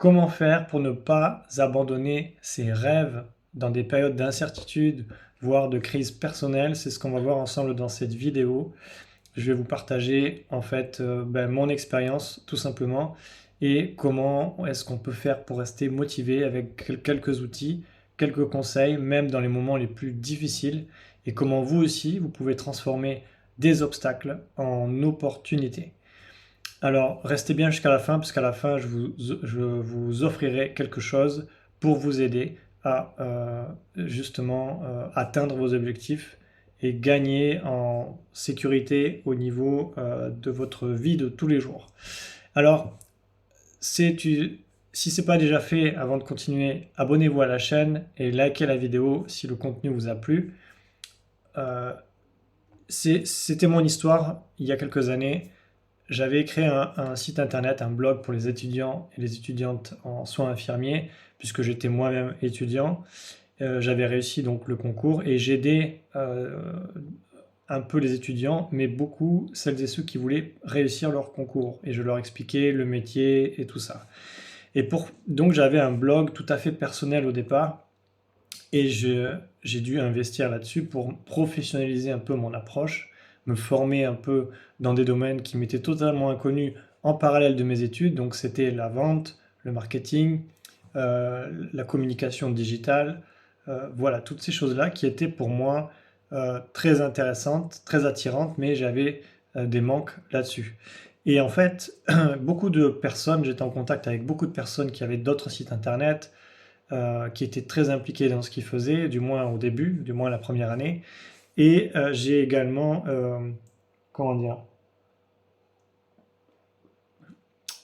Comment faire pour ne pas abandonner ses rêves dans des périodes d'incertitude, voire de crise personnelle? C'est ce qu'on va voir ensemble dans cette vidéo. Je vais vous partager en fait mon expérience tout simplement et comment est-ce qu'on peut faire pour rester motivé avec quelques outils, quelques conseils, même dans les moments les plus difficiles, et comment vous aussi vous pouvez transformer des obstacles en opportunités. Alors, restez bien jusqu'à la fin, parce qu'à la fin, je vous offrirai quelque chose pour vous aider à justement atteindre vos objectifs et gagner en sécurité au niveau de votre vie de tous les jours. Alors, si ce n'est pas déjà fait, avant de continuer, abonnez-vous à la chaîne et likez la vidéo si le contenu vous a plu. Euh, C'était mon histoire il y a quelques années. J'avais créé un site internet, un blog pour les étudiants et les étudiantes en soins infirmiers, puisque j'étais moi-même étudiant. J'avais réussi donc le concours et j'aidais un peu les étudiants, mais beaucoup celles et ceux qui voulaient réussir leur concours. Et je leur expliquais le métier et tout ça. Donc j'avais un blog tout à fait personnel au départ et j'ai dû investir là-dessus pour professionnaliser un peu mon approche, me former un peu dans des domaines qui m'étaient totalement inconnus en parallèle de mes études. Donc c'était la vente, le marketing, la communication digitale, voilà, toutes ces choses-là qui étaient pour moi très intéressantes, très attirantes, mais j'avais des manques là-dessus. Et en fait, j'étais en contact avec beaucoup de personnes qui avaient d'autres sites internet, qui étaient très impliqués dans ce qu'ils faisaient, du moins au début, du moins la première année. Et j'ai également, comment dire,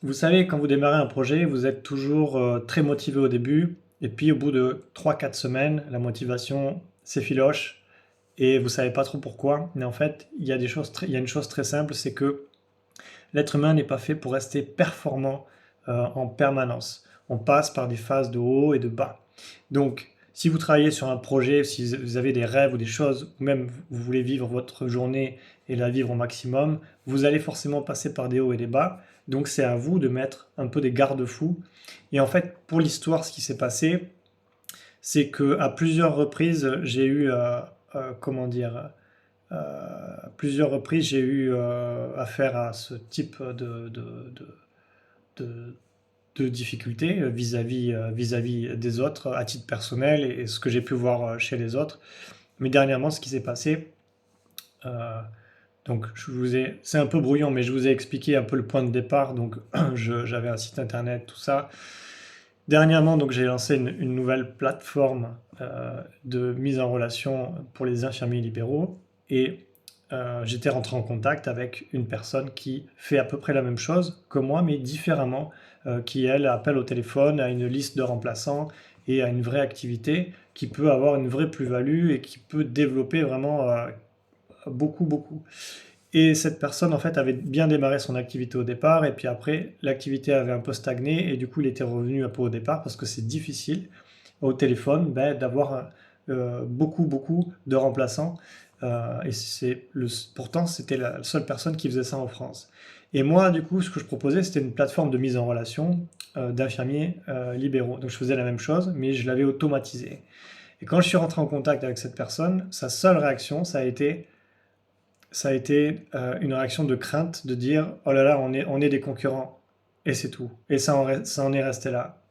vous savez, quand vous démarrez un projet, vous êtes toujours très motivé au début, et puis au bout de 3 4 semaines, la motivation s'effiloche, et vous savez pas trop pourquoi. Mais en fait, il y a une chose très simple, c'est que l'être humain n'est pas fait pour rester performant en permanence. On passe par des phases de haut et de bas. Donc, si vous travaillez sur un projet, si vous avez des rêves ou des choses, ou même vous voulez vivre votre journée et la vivre au maximum, vous allez forcément passer par des hauts et des bas. Donc, c'est à vous de mettre un peu des garde-fous. Et en fait, pour l'histoire, ce qui s'est passé, c'est que à plusieurs reprises, j'ai eu, comment dire, plusieurs reprises, j'ai eu affaire à ce type de, de difficultés vis-à-vis des autres à titre personnel et ce que j'ai pu voir chez les autres. Mais dernièrement, ce qui s'est passé, euh, donc c'est un peu brouillon, mais je vous ai expliqué un peu le point de départ. Donc j'avais un site internet, tout ça. Dernièrement, donc j'ai lancé une nouvelle plateforme de mise en relation pour les infirmiers libéraux et j'étais rentré en contact avec une personne qui fait à peu près la même chose que moi, mais différemment, qui elle appelle au téléphone à une liste de remplaçants et à une vraie activité qui peut avoir une vraie plus-value et qui peut développer vraiment beaucoup, beaucoup. Et cette personne, en fait, avait bien démarré son activité au départ, et puis après, l'activité avait un peu stagné, et du coup, il était revenu un peu au départ, parce que c'est difficile au téléphone d'avoir beaucoup, beaucoup de remplaçants. Pourtant, c'était la seule personne qui faisait ça en France. Et moi, du coup, ce que je proposais, c'était une plateforme de mise en relation d'infirmiers libéraux. Donc, je faisais la même chose, mais je l'avais automatisé. Et quand je suis rentré en contact avec cette personne, sa seule réaction, ça a été une réaction de crainte de dire oh là là, on est des concurrents et c'est tout. Et ça en est resté là.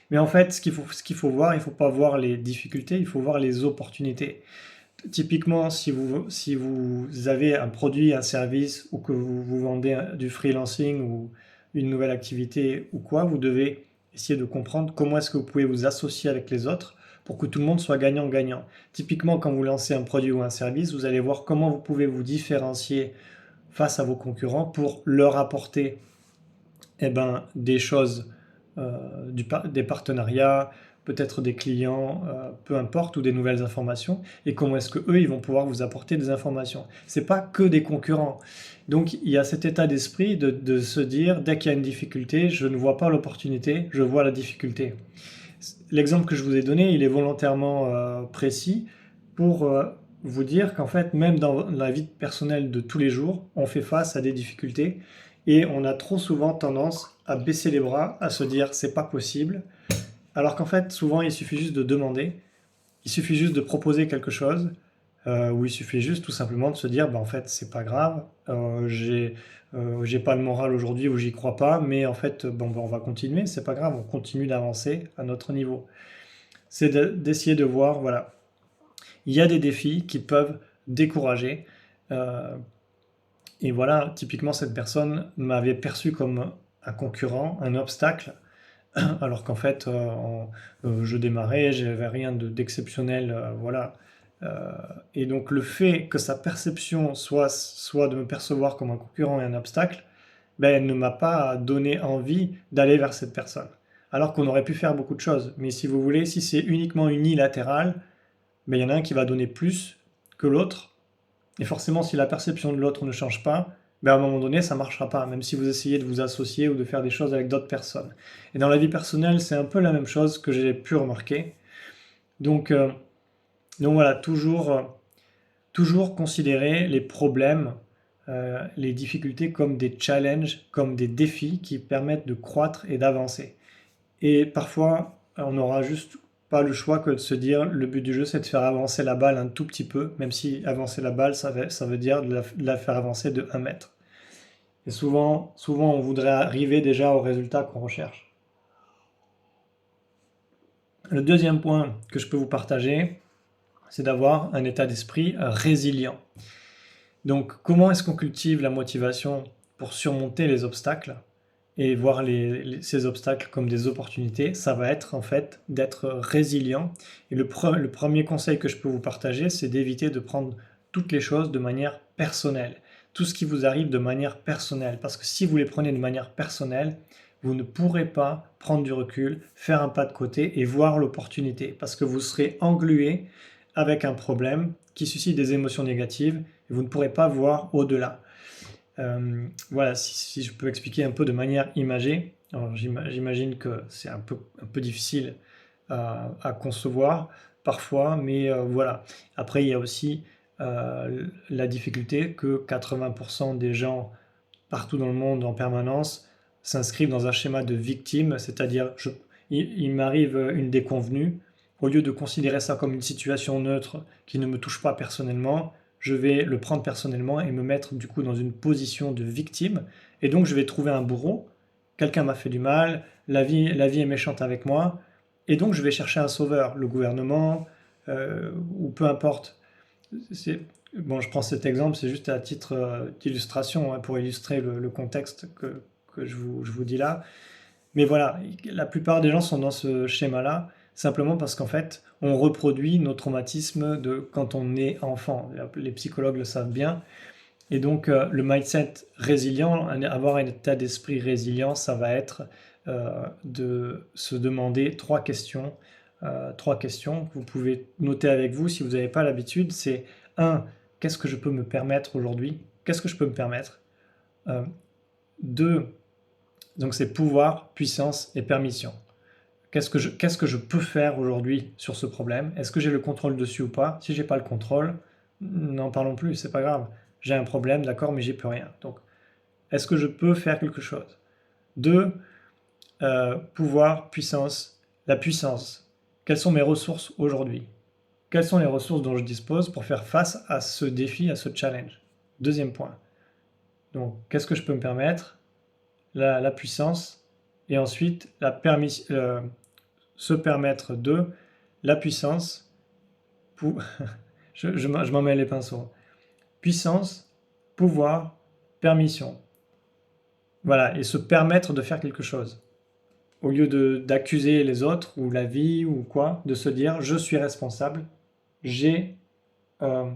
Mais en fait, ce qu'il faut voir, il ne faut pas voir les difficultés, il faut voir les opportunités. Typiquement, si vous avez un produit, un service ou que vous vendez du freelancing ou une nouvelle activité ou quoi, vous devez essayer de comprendre comment est-ce que vous pouvez vous associer avec les autres pour que tout le monde soit gagnant-gagnant. Typiquement, quand vous lancez un produit ou un service, vous allez voir comment vous pouvez vous différencier face à vos concurrents pour leur apporter des choses, des partenariats, peut-être des clients, peu importe, ou des nouvelles informations, et comment est-ce que eux ils vont pouvoir vous apporter des informations. C'est pas que des concurrents. Donc il y a cet état d'esprit de se dire, dès qu'il y a une difficulté, je ne vois pas l'opportunité, je vois la difficulté. L'exemple que je vous ai donné, il est volontairement précis pour vous dire qu'en fait, même dans la vie personnelle de tous les jours, on fait face à des difficultés et on a trop souvent tendance à baisser les bras, à se dire c'est pas possible, alors qu'en fait souvent il suffit juste de demander, il suffit juste de proposer quelque chose, ou il suffit juste tout simplement de se dire bah, en fait c'est pas grave, j'ai pas le moral aujourd'hui ou j'y crois pas, mais en fait bon, bah, on va continuer, c'est pas grave, on continue d'avancer à notre niveau. C'est d'essayer de voir, voilà, il y a des défis qui peuvent décourager. euh, et voilà, typiquement cette personne m'avait perçu comme un concurrent, un obstacle, alors qu'en fait, je démarrais, j'avais rien d'exceptionnel, voilà. Euh, et donc le fait que sa perception soit de me percevoir comme un concurrent et un obstacle, ben, elle ne m'a pas donné envie d'aller vers cette personne. Alors qu'on aurait pu faire beaucoup de choses. Mais si vous voulez, si c'est uniquement unilatéral, ben, il y en a un qui va donner plus que l'autre. Et forcément, si la perception de l'autre ne change pas, ben à un moment donné, ça ne marchera pas, même si vous essayez de vous associer ou de faire des choses avec d'autres personnes. Et dans la vie personnelle, c'est un peu la même chose que j'ai pu remarquer. Donc, euh, donc voilà, toujours considérer les problèmes, les difficultés comme des challenges, comme des défis qui permettent de croître et d'avancer. Et parfois, on n'aura juste pas le choix que de se dire le but du jeu c'est de faire avancer la balle un tout petit peu, même si avancer la balle ça veut dire de la faire avancer de 1 mètre. Et souvent on voudrait arriver déjà au résultat qu'on recherche. Le deuxième point que je peux vous partager, c'est d'avoir un état d'esprit résilient. Donc comment est-ce qu'on cultive la motivation pour surmonter les obstacles et voir ces obstacles comme des opportunités? Ça va être en fait d'être résilient. Et le premier conseil que je peux vous partager, c'est d'éviter de prendre toutes les choses de manière personnelle. Tout ce qui vous arrive de manière personnelle. Parce que si vous les prenez de manière personnelle, vous ne pourrez pas prendre du recul, faire un pas de côté et voir l'opportunité. Parce que vous serez englué avec un problème qui suscite des émotions négatives et vous ne pourrez pas voir au-delà. Voilà, si je peux expliquer un peu de manière imagée, alors j'imagine que c'est un peu difficile à concevoir parfois, mais voilà. Après, il y a aussi la difficulté que 80% des gens partout dans le monde en permanence s'inscrivent dans un schéma de victime, c'est-à-dire il m'arrive une déconvenue, au lieu de considérer ça comme une situation neutre qui ne me touche pas personnellement, je vais le prendre personnellement et me mettre du coup dans une position de victime. Et donc je vais trouver un bourreau, quelqu'un m'a fait du mal, la vie est méchante avec moi, et donc je vais chercher un sauveur, le gouvernement, ou peu importe. Bon, je prends cet exemple, c'est juste à titre d'illustration, hein, pour illustrer le contexte que je vous dis là. Mais voilà, la plupart des gens sont dans ce schéma-là, simplement parce qu'en fait, on reproduit nos traumatismes de quand on est enfant. Les psychologues le savent bien. Et donc, le mindset résilient, avoir un état d'esprit résilient, ça va être de se demander 3 questions. 3 questions que vous pouvez noter avec vous si vous n'avez pas l'habitude. C'est 1, qu'est-ce que je peux me permettre aujourd'hui? Qu'est-ce que je peux me permettre? 2, donc c'est pouvoir, puissance et permission. Qu'est-ce que je peux faire aujourd'hui sur ce problème? Est-ce que j'ai le contrôle dessus ou pas? Si j'ai pas le contrôle, n'en parlons plus, c'est pas grave. J'ai un problème, d'accord, mais j'y peux rien. Donc, est-ce que je peux faire quelque chose? 2, pouvoir, puissance. La puissance. Quelles sont mes ressources aujourd'hui? Quelles sont les ressources dont je dispose pour faire face à ce défi, à ce challenge? Deuxième point. Donc, qu'est-ce que je peux me permettre? La puissance. Et ensuite, se permettre de la puissance. Je m'en mets les pinceaux. Puissance, pouvoir, permission. Voilà, et se permettre de faire quelque chose. Au lieu d'accuser les autres ou la vie ou quoi, de se dire je suis responsable, j'ai de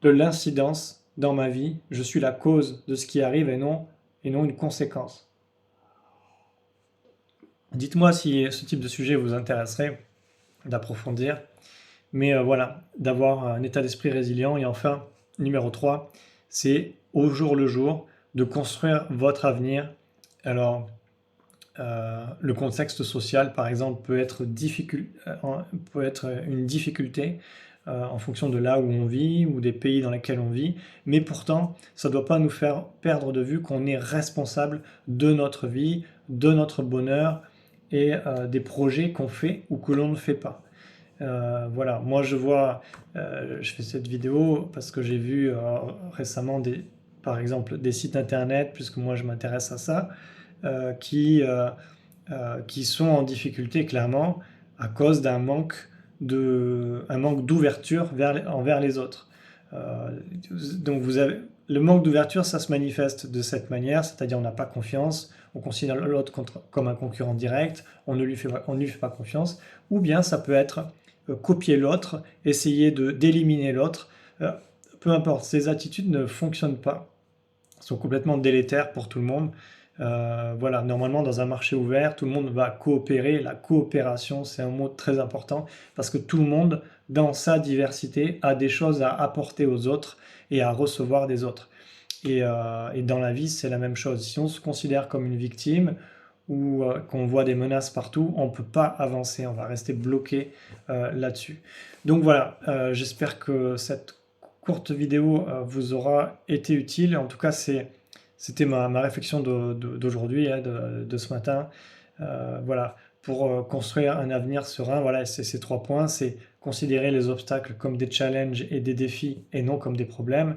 l'incidence dans ma vie, je suis la cause de ce qui arrive et non une conséquence. Dites-moi si ce type de sujet vous intéresserait d'approfondir. Mais voilà, d'avoir un état d'esprit résilient. Et enfin, numéro 3, c'est au jour le jour de construire votre avenir. Alors, le contexte social, par exemple, peut être une difficulté. en fonction de là où on vit ou des pays dans lesquels on vit, mais pourtant, ça ne doit pas nous faire perdre de vue qu'on est responsable de notre vie, de notre bonheur et des projets qu'on fait ou que l'on ne fait pas. Voilà, moi je fais cette vidéo parce que j'ai vu récemment par exemple des sites internet, puisque moi je m'intéresse à ça, euh, qui, euh, qui sont en difficulté clairement à cause un manque d'ouverture envers les autres. Euh, donc le manque d'ouverture, ça se manifeste de cette manière, c'est-à-dire on n'a pas confiance, on considère l'autre comme un concurrent direct, on ne lui fait pas confiance, ou bien ça peut être copier l'autre, essayer d'éliminer l'autre. Peu importe, ces attitudes ne fonctionnent pas, sont complètement délétères pour tout le monde. Voilà, normalement dans un marché ouvert, tout le monde va coopérer. La coopération, c'est un mot très important parce que tout le monde, dans sa diversité, a des choses à apporter aux autres et à recevoir des autres. Et dans la vie, c'est la même chose. Si on se considère comme une victime ou qu'on voit des menaces partout, on ne peut pas avancer, on va rester bloqué là-dessus. Donc voilà, j'espère que cette courte vidéo vous aura été utile. En tout cas, c'était ma réflexion d'aujourd'hui, hein, de ce matin. Voilà, pour construire un avenir serein, voilà, c'est ces 3 points, c'est considérer les obstacles comme des challenges et des défis et non comme des problèmes.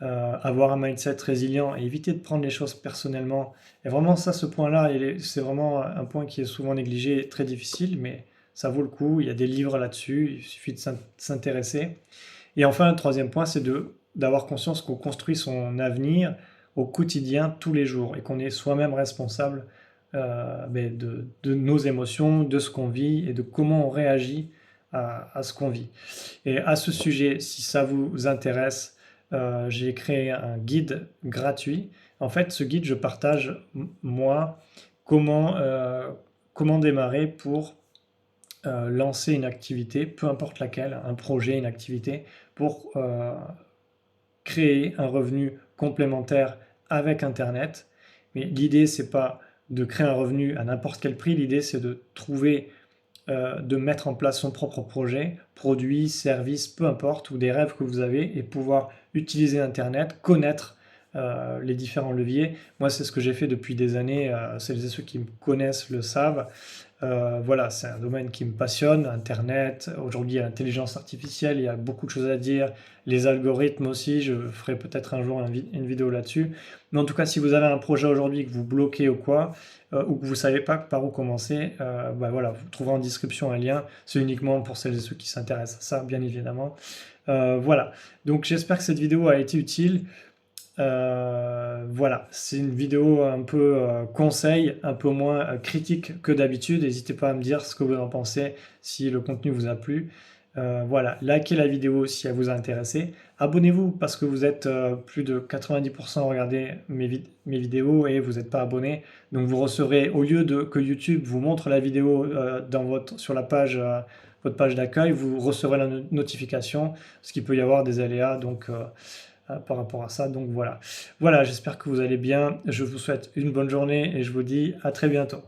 Avoir un mindset résilient et éviter de prendre les choses personnellement. Et vraiment ça, ce point-là, c'est vraiment un point qui est souvent négligé, très difficile, mais ça vaut le coup. Il y a des livres là-dessus, il suffit de s'intéresser. Et enfin, le troisième point, c'est d'avoir conscience qu'on construit son avenir au quotidien, tous les jours, et qu'on est soi-même responsable de nos émotions, de ce qu'on vit et de comment on réagit à ce qu'on vit. Et à ce sujet, si ça vous intéresse, j'ai créé un guide gratuit. En fait, ce guide, je partage, moi, comment, comment démarrer pour lancer une activité, peu importe laquelle, un projet, une activité, pour créer un revenu complémentaire avec Internet. Mais l'idée, c'est pas de créer un revenu à n'importe quel prix, l'idée, c'est de trouver, de mettre en place son propre projet, produit, service, peu importe, ou des rêves que vous avez, et pouvoir utiliser Internet, connaître les différents leviers. Moi, c'est ce que j'ai fait depuis des années, celles et ceux qui me connaissent le savent. Voilà, c'est un domaine qui me passionne, Internet. Aujourd'hui, il y a l'intelligence artificielle, il y a beaucoup de choses à dire. Les algorithmes aussi, je ferai peut-être un jour une vidéo là-dessus. Mais en tout cas, si vous avez un projet aujourd'hui que vous bloquez ou quoi, ou que vous ne savez pas par où commencer, voilà, vous trouverez en description un lien. C'est uniquement pour celles et ceux qui s'intéressent à ça, bien évidemment. Voilà, donc j'espère que cette vidéo a été utile. Voilà, c'est une vidéo un peu conseil, un peu moins critique que d'habitude. N'hésitez pas à me dire ce que vous en pensez, si le contenu vous a plu. Voilà, likez la vidéo si elle vous a intéressé. Abonnez-vous parce que vous êtes plus de 90% à regarder mes vidéos et vous n'êtes pas abonné. Donc vous recevrez, au lieu que YouTube vous montre la vidéo sur la page, votre page d'accueil, vous recevrez la notification, parce qu'il peut y avoir des aléas. Donc par rapport à ça. Donc voilà. Voilà, j'espère que vous allez bien. Je vous souhaite une bonne journée et je vous dis à très bientôt.